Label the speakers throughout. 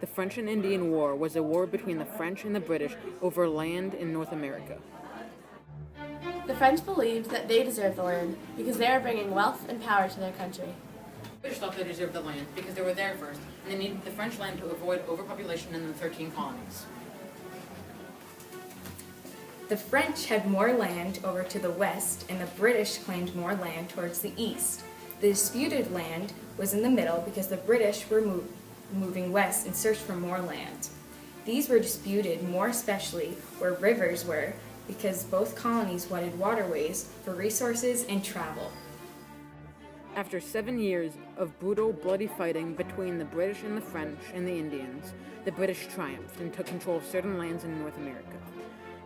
Speaker 1: French and Indian War was a war between the French and the British over land in North America.
Speaker 2: The French believed that they deserved the land because they were bringing wealth and power to their country.
Speaker 1: The British thought they deserved the land because they were there first, and they needed the French land to avoid overpopulation in the 13 colonies.
Speaker 3: The French had more land over to the west, and the British claimed more land towards the east. The disputed land was in the middle because the British were moving west in search for more land. These were disputed more especially where rivers were, because both colonies wanted waterways for resources and travel.
Speaker 1: After 7 years of brutal, bloody fighting between the British and the French and the Indians, the British triumphed and took control of certain lands in North America.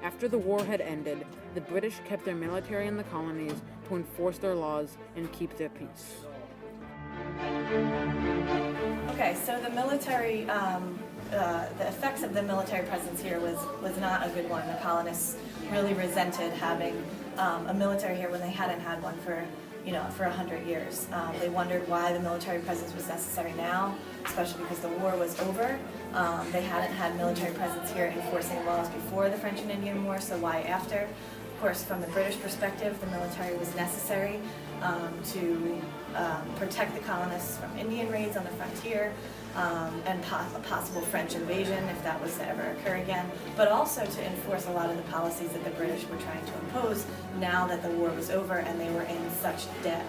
Speaker 1: After the war had ended, the British kept their military in the colonies to enforce their laws and keep their peace.
Speaker 4: Okay, so the military, the effects of the military presence here was not a good one. The colonists really resented having a military here when they hadn't had one for 100 years. They wondered why the military presence was necessary now, especially because the war was over. They hadn't had military presence here enforcing laws before the French and Indian War, so why after? Of course, from the British perspective, the military was necessary to protect the colonists from Indian raids on the frontier and a possible French invasion if that was to ever occur again, but also to enforce a lot of the policies that the British were trying to impose now that the war was over and they were in such debt.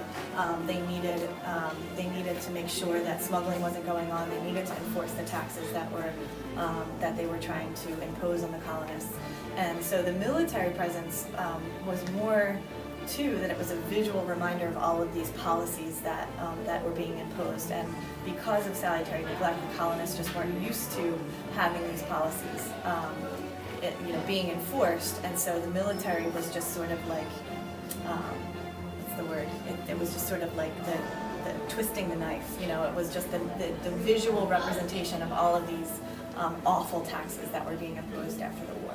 Speaker 4: They needed to make sure that smuggling wasn't going on. They needed to enforce the taxes that they were trying to impose on the colonists. And so the military presence was more too that it was a visual reminder of all of these policies that were being imposed, and because of salutary neglect, the colonists just weren't used to having these policies being enforced, and so the military was just sort of like what's the word? It was just sort of like the twisting the knife. It was just the visual representation of all of these awful taxes that were being imposed after the war.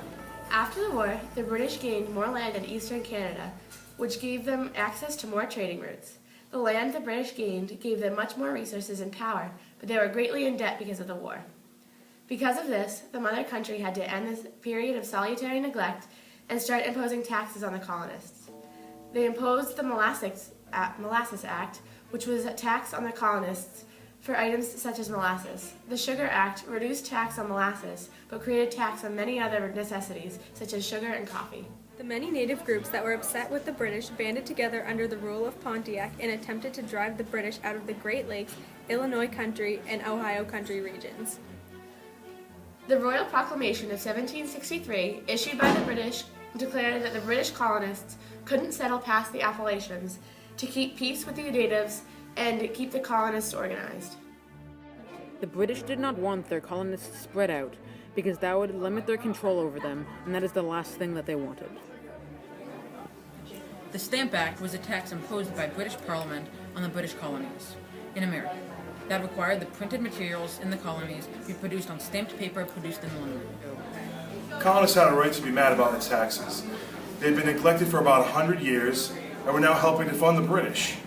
Speaker 2: After the war, the British gained more land in eastern Canada, which gave them access to more trading routes. The land the British gained gave them much more resources and power, but they were greatly in debt because of the war. Because of this, the mother country had to end this period of salutary neglect and start imposing taxes on the colonists. They imposed the Molasses Act, which was a tax on the colonists for items such as molasses. The Sugar Act reduced tax on molasses, but created tax on many other necessities, such as sugar and coffee.
Speaker 5: The many native groups that were upset with the British banded together under the rule of Pontiac and attempted to drive the British out of the Great Lakes, Illinois Country, and Ohio Country regions.
Speaker 2: The Royal Proclamation of 1763, issued by the British, declared that the British colonists couldn't settle past the Appalachians to keep peace with the natives and keep the colonists organized.
Speaker 1: The British did not want their colonists spread out because that would limit their control over them, and that is the last thing that they wanted. The Stamp Act was a tax imposed by British Parliament on the British colonies in America that required the printed materials in the colonies be produced on stamped paper produced in London.
Speaker 6: Colonists had a right to be mad about the taxes. They had been neglected for about 100 years and were now helping to fund the British.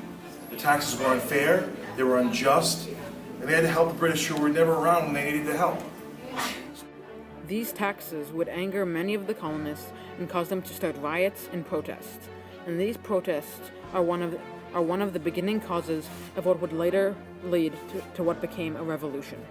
Speaker 6: The taxes were unfair, they were unjust, and they had to help the British who were never around when they needed the help.
Speaker 1: These taxes would anger many of the colonists and cause them to start riots and protests. And these protests are one of the beginning causes of what would later lead to what became a revolution.